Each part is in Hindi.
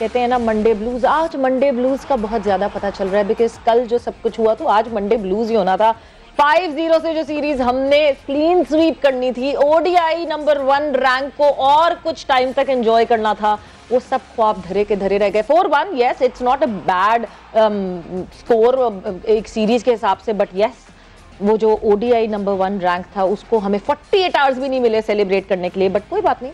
कहते हैं ना मंडे ब्लूज, आज मंडे ब्लूज का बहुत ज्यादा पता चल रहा है बिकॉज कल जो सब कुछ हुआ तो आज मंडे ब्लूज ही होना था। 5-0 से जो सीरीज हमने क्लीन स्वीप करनी थी, ओडीआई नंबर 1 रैंक को और कुछ टाइम तक एंजॉय करना था, वो सब ख्वाब धरे के धरे रह गए। 4-1, yes it's not a bad score एक सीरीज के हिसाब से, बट यस वो जो ओडीआई नंबर 1 रैंक था उसको हमें 48 आवर्स भी नहीं मिले सेलिब्रेट करने के लिए, बट कोई बात नहीं,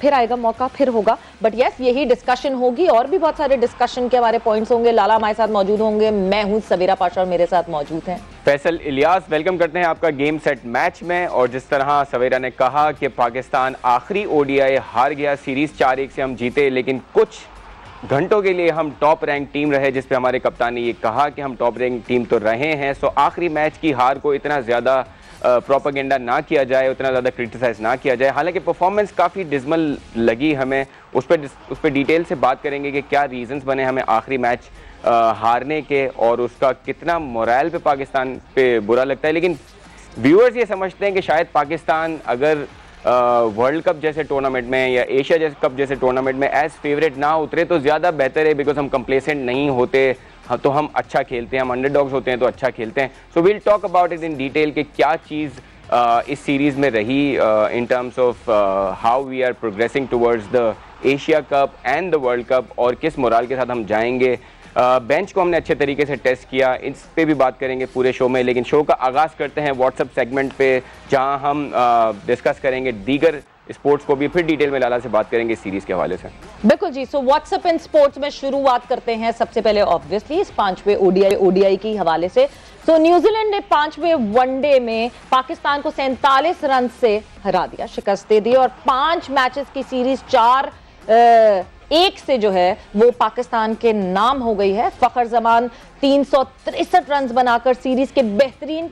फिर आएगा मौका, फिर होगा। बट यस यही डिस्कशन होगी और भी बहुत सारे डिस्कशन के हमारे पॉइंट्स होंगे। लाला हमारे साथ मौजूद होंगे, मैं हूं सवेरा पाशा और मेरे साथ मौजूद हैं फैसल इलियास। वेलकम करते हैं आपका गेम सेट मैच में। और जिस तरह सवेरा ने कहा कि पाकिस्तान आखिरी ओडीआई हार गया, सीरीज 4-1 से हम जीते, लेकिन कुछ घंटों के लिए हम टॉप रैंक टीम रहे, जिस पे हमारे कप्तान ने ये कहा कि हम टॉप रैंक टीम तो रहे हैं। सो आखिरी मैच की हार को इतना ज़्यादा प्रोपेगेंडा ना किया जाए, उतना ज़्यादा क्रिटिसाइज ना किया जाए। हालांकि परफॉर्मेंस काफ़ी डिसमल लगी हमें, उस पर डिटेल से बात करेंगे कि क्या रीजंस बने हमें आखिरी मैच हारने के और उसका कितना मोरल पे पाकिस्तान पे बुरा लगता है। लेकिन व्यूअर्स ये समझते हैं कि शायद पाकिस्तान अगर वर्ल्ड कप जैसे टूर्नामेंट में या एशिया जैसे कप जैसे टूर्नामेंट में एज फेवरेट ना उतरे तो ज़्यादा बेहतर है, बिकॉज हम कंप्लेसेंट नहीं होते तो हम अच्छा खेलते हैं, हम अंडरडॉग्स होते हैं तो अच्छा खेलते हैं। So we'll talk about it in detail कि क्या चीज़ इस सीरीज़ में रही in terms of how we are progressing towards the Asia Cup and the World Cup और किस मोराल के साथ हम जाएंगे। बेंच को हमने अच्छे तरीके से टेस्ट किया, इस पे भी बात करेंगे पूरे शो में। लेकिन शो का आगाज़ करते हैं व्हाट्सएप सेगमेंट पे, जहां हम डिस्कस करेंगे दीगर स्पोर्ट्स को भी, फिर डिटेल में लाला से बात करेंगे इस सीरीज के हवाले से। बिल्कुल जी। सो व्हाट्सएप इन स्पोर्ट्स में शुरुआत करते हैं सबसे पहले ऑब्वियसली इस 5वें ओडीआई के हवाले से। तो न्यूजीलैंड ने 5वें वनडे में पाकिस्तान को 47 रन से हरा दिया, शिकस्त दे दी और 5 मैचेस की सीरीज 4-1 से जो है वो पाकिस्तान के नाम हो गई है। फखर जमान 363 रन बनाकर सीरीज के बेहतरीन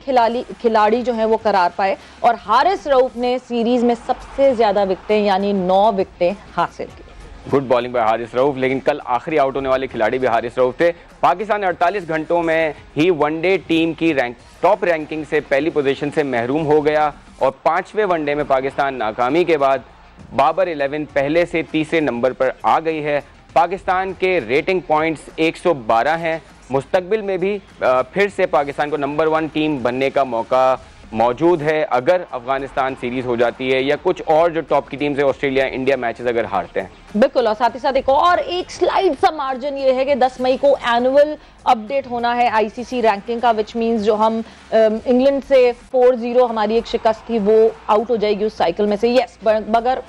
खिलाड़ी जो है वो करार पाए और हारिस रऊफ ने सीरीज में सबसे ज्यादा विकेटें यानी 9 विकेटें हासिल की। Good bowling bye Haris Rauf, लेकिन कल आखिरी आउट होने वाले खिलाड़ी भी हारिस रऊफ थे। पाकिस्तान 48 घंटों में ही वनडे टीम की टॉप रैंकिंग से पहली पोजीशन से महरूम हो गया और 5वें वनडे में पाकिस्तान नाकामी के बाद बाबर 11 पहले से तीसरे नंबर पर आ गई है। पाकिस्तान के रेटिंग पॉइंट्स 112 हैं। मुस्तकबिल में भी फिर से पाकिस्तान को नंबर 1 टीम बनने का मौका मौजूद है अगर अफगानिस्तान सीरीज हो जाती है या कुछ और जो टॉप की टीम्स है ऑस्ट्रेलिया इंडिया मैचेस अगर हारते हैं। बिल्कुल, और साथ ही साथ एक स्लाइड सा मार्जिन ये है कि 10 मई को एनुअल अपडेट होना है आईसीसी रैंकिंग का, विच मींस जो हम इंग्लैंड से 4-0 हमारी एक शिकस्त थी वो आउट हो जाएगी उस साइकिल में से। यस, मगर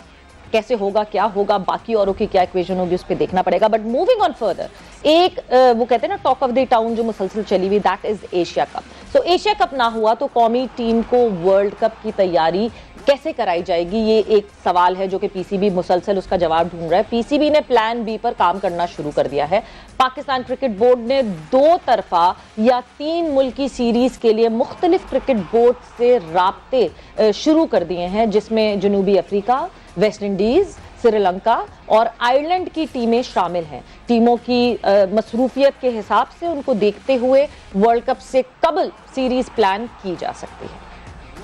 कैसे होगा, क्या होगा, बाकी औरों की क्या इक्वेशन होगी उस पर देखना पड़ेगा। बट मूविंग ऑन फर्दर, एक वो कहते हैं ना टॉक ऑफ द टाउन जो मुसलसल चली हुई, that is Asia cup. So Asia cup ना हुआ तो कौमी टीम को वर्ल्ड कप की तैयारी कैसे कराई जाएगी, ये एक सवाल है जो कि पीसीबी मुसलसल उसका जवाब ढूंढ रहा है। पीसीबी ने प्लान बी पर काम करना शुरू कर दिया है। पाकिस्तान क्रिकेट बोर्ड ने 2 तरफा या 3 मुल्की सीरीज के लिए मुख्तलिफ क्रिकेट बोर्ड से राब्ते शुरू कर दिए हैं, जिसमें जनूबी अफ्रीका, वेस्ट इंडीज, श्रीलंका और आयरलैंड की टीमें शामिल हैं। टीमों की मसरूफियत के हिसाब से उनको देखते हुए वर्ल्ड कप से कबल सीरीज प्लान की जा सकती है।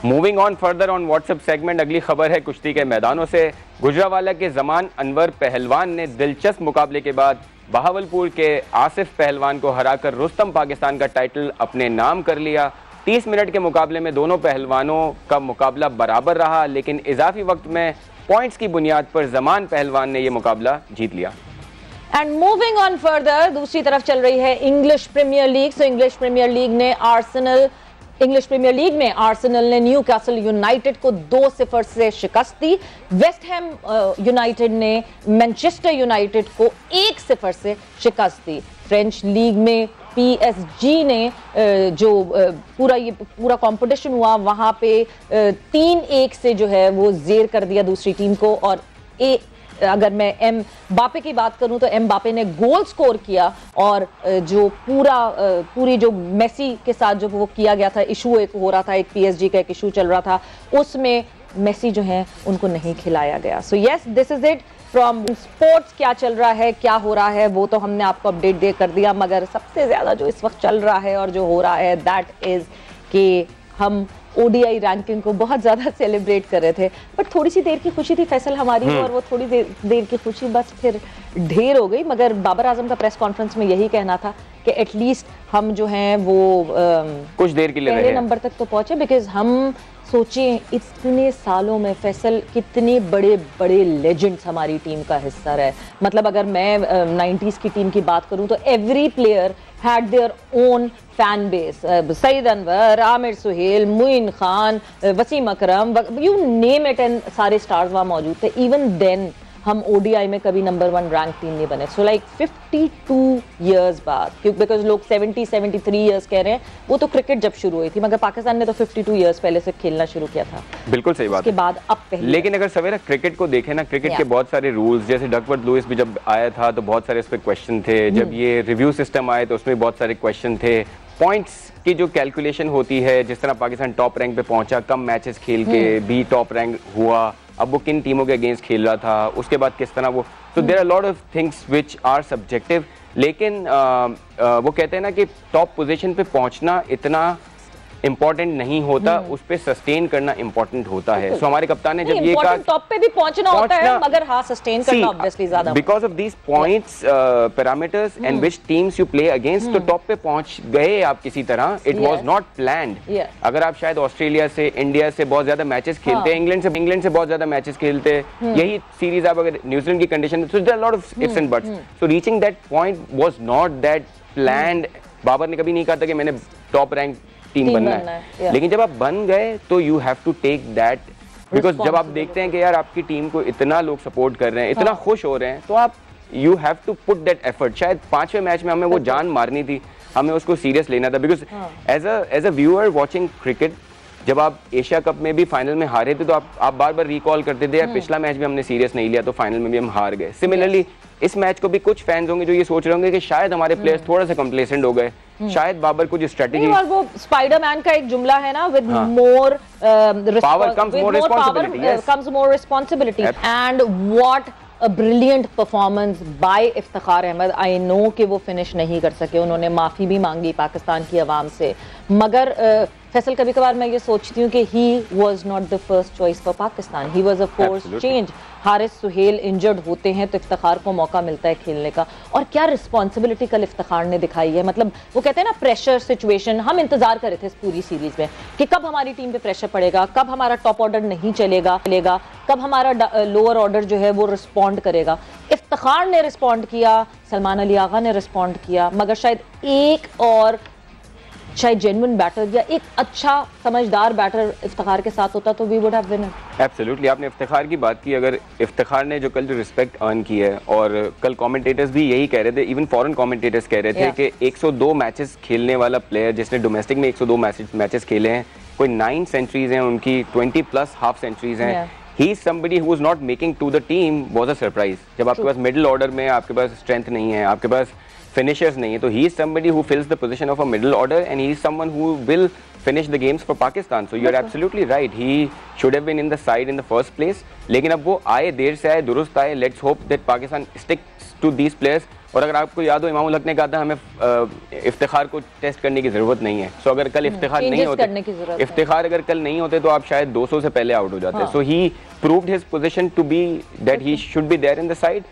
Moving on further on WhatsApp segment, अगली खबर है कुश्ती के मैदानों से। गुजरावाला के जमान अनवर पहलवान ने दिलचस्प मुकाबले के बाद बहावलपुर के आसिफ पहलवान को हराकर रुस्तम पाकिस्तान का टाइटल अपने नाम कर लिया। 30 मिनट के मुकाबले में दोनों पहलवानों का मुकाबला बराबर रहा, लेकिन इजाफी वक्त में पॉइंट्स की बुनियाद पर जमान पहलवान ने यह मुकाबला जीत लिया। एंड मूविंग ऑन फर्दर, दूसरी तरफ चल रही है English Premier League. So English Premier League में आर्सेनल ने न्यूकासल यूनाइटेड को 2-0 से शिकस्त दी। वेस्ट हैम यूनाइटेड ने मैनचेस्टर यूनाइटेड को 1-0 से शिकस्त दी। फ्रेंच लीग में पीएसजी ने जो पूरा कंपटीशन हुआ वहां पे 3-1 से जो है वो जेर कर दिया दूसरी टीम को। और अगर मैं एम बापे की बात करूं तो एम बापे ने गोल स्कोर किया और जो पूरी जो मेसी के साथ जो वो किया गया था, इशू एक हो रहा था, एक पीएसजी का एक इशू चल रहा था, उसमें मेसी जो है उनको नहीं खिलाया गया। So yes, this is it from sports. क्या चल रहा है, क्या हो रहा है, वो तो हमने आपको अपडेट दे कर दिया, मगर सबसे ज्यादा जो इस वक्त चल रहा है और जो हो रहा है दैट इज कि हम ओडीआई रैंकिंग को बहुत ज़्यादा सेलिब्रेट कर रहे थे, बट थोड़ी सी देर की खुशी थी फैसल हमारी, और वो थोड़ी देर की खुशी बस फिर ढेर हो गई। मगर बाबर आजम का प्रेस कॉन्फ्रेंस में यही कहना था कि एटलीस्ट हम जो हैं वो कुछ देर के लिए पहले नंबर तक तो पहुंचे, बिकॉज हम सोचें इतने सालों में फैसल कितने बड़े बड़े लेजेंड्स हमारी टीम का हिस्सा रहे। मतलब अगर मैं 90s की टीम की बात करूं तो every player had their own fan base. Saeed Anwar, Aamir Sohail, Moin Khan, Wasim Akram, you name it, and सारे स्टार्स वहाँ मौजूद थे। इवन देन हम ओडीआई में कभी नंबर 1 रैंक टीम नहीं बने। सो लाइक 52 इयर्स बाद, क्योंकि बिकॉज लोग 73 इयर्स कह रहे हैं, वो तो क्रिकेट जब शुरू हुई थी, मगर पाकिस्तान ने तो 52 इयर्स पहले से खेलना शुरू किया था। बिल्कुल सही बात। उसके बाद अब पहले, लेकिन अगर सवेरा क्रिकेट को देखें ना, क्रिकेट के बहुत सारे रूल्स, जैसे डकवर्थ लुइस भी जब आया था तो बहुत सारे इस पर क्वेश्चन थे, जब ये रिव्यू सिस्टम आए तो उसमें बहुत सारे क्वेश्चन थे, पॉइंट्स की जो कैलकुलेशन होती है, जिस तरह पाकिस्तान टॉप रैंक पे पहुंचा, कम मैचेस खेल के भी टॉप रैंक हुआ, अब वो किन टीमों के अगेंस्ट खेल रहा था, उसके बाद किस तरह वो, तो there are lot of things which are subjective. लेकिन वो कहते हैं ना कि टॉप पोजीशन पे पहुंचना इतना इंपॉर्टेंट नहीं होता, उस पे सस्टेन करना इंपॉर्टेंट होता है। सो हमारे कप्तान ने जब ये कहा टॉप पे भी पहुंचना होता है, मगर हाँ सस्टेन करना ऑब्वियसली ज्यादा, because of these points, parameters and which teams you play against, तो टॉप पे पहुंच गए आप किसी तरह। It was not planned. अगर आप शायद ऑस्ट्रेलिया से, इंडिया से बहुत ज्यादा मैचेस खेलते, इंग्लैंड से बहुत ज्यादा मैचेस खेलते, यही सीरीज आप अगर न्यूजीलैंड की condition, so there are lot of ifs and buts. So reaching that point was not that planned. Babar ने कभी नहीं कहा था कि मैंने टॉप रैंक टीम बनना है, लेकिन जब आप बन गए तो you have to take that, because जब आप देखते हैं कि यार आपकी टीम को इतना लोग सपोर्ट कर रहे हैं, इतना खुश हो रहे हैं, तो आप you have to put that effort. शायद 5वें मैच में हमें वो जान मारनी थी, हमें उसको सीरियस लेना था, because as a viewer watching cricket, जब आप एशिया कप में भी फाइनल में हारे थे तो आप बार बार रिकॉल करते थे यार पिछला मैच भी हमने सीरियस नहीं लिया तो फाइनल में भी हम हार गए। सिमिलरली इस मैच को भी कुछ फैंस होंगे जो ये सोच रहे होंगे कि शायद हमारे प्लेयर्स थोड़ा सा कंप्लेसेंट हो गए, शायद बाबर कुछ स्ट्रेटजी, और वो स्पाइडरमैन का एक जुमला है ना, with more power comes more responsibility, and what a brilliant performance by Iftikhar Ahmed. I know कि वो फिनिश नहीं कर सके, उन्होंने माफ़ी भी मांगी पाकिस्तान की आवाम से, मगर फैसल कभी कभार मैं ये सोचती हूँ कि he was not the first choice for Pakistan, he was a force change. Haris Sohail injured होते हैं तो इफ्तिखार को मौका मिलता है खेलने का, और क्या रिस्पॉन्सिबिलिटी कल इफ्तिखार ने दिखाई है। मतलब वो कहते हैं ना प्रेशर सिचुएशन, हम इंतजार कर रहे थे इस पूरी सीरीज में कि कब हमारी टीम पे प्रेशर पड़ेगा, कब हमारा टॉप ऑर्डर नहीं चलेगा, कब हमारा लोअर ऑर्डर जो है वो रिस्पॉन्ड करेगा। इफ्तिखार ने रिस्पॉन्ड किया, सलमान अली आगा ने रिस्पॉन्ड किया, मगर शायद एक और शायद जेन्युइन बैटर या एक अच्छा समझदार बैटर इफ्तिखार के साथ होता तो we would have win it. Absolutely, आपने इफ्तिखार की बात की, अगर इफ्तिखार ने जो कल जो रिस्पेक्ट अर्न की है, और कल कमेंटेटर्स भी यही कह रहे थे, इवन फॉरेन कमेंटेटर्स कह रहे थे कि 102 मैचेस खेलने वाला प्लेयर जिसने डोमेस्टिक में 102 मैचेस खेले हैं, कोई 9 सेंचुरीज हैं उनकी, 20+ हाफ सेंचुरीज हैं, he is somebody who is not making to the team was a surprise. जब आपके पास मिडिल ऑर्डर में आपके पास स्ट्रेंथ नहीं है, आपके पास फिनिशर्स नहीं है, तो he is somebody who fills the position of a middle order and he is someone who will finish the games for Pakistan. So you are absolutely right, he should have been in the side in the first place. लेकिन अब वो आए, देर से आए, दुरुस्त आए। Let's hope that Pakistan sticks to these players. और अगर आपको याद हो, इमामुल हक ने कहा था हमें इफ्तिखार को टेस्ट करने की जरूरत नहीं है। सो अगर कल इफ्तिखार नहीं होते, इफ्तिखार अगर कल नहीं होते तो आप शायद 200 से पहले आउट हो जाते। सो ही proved his position to be that he should be there in the side.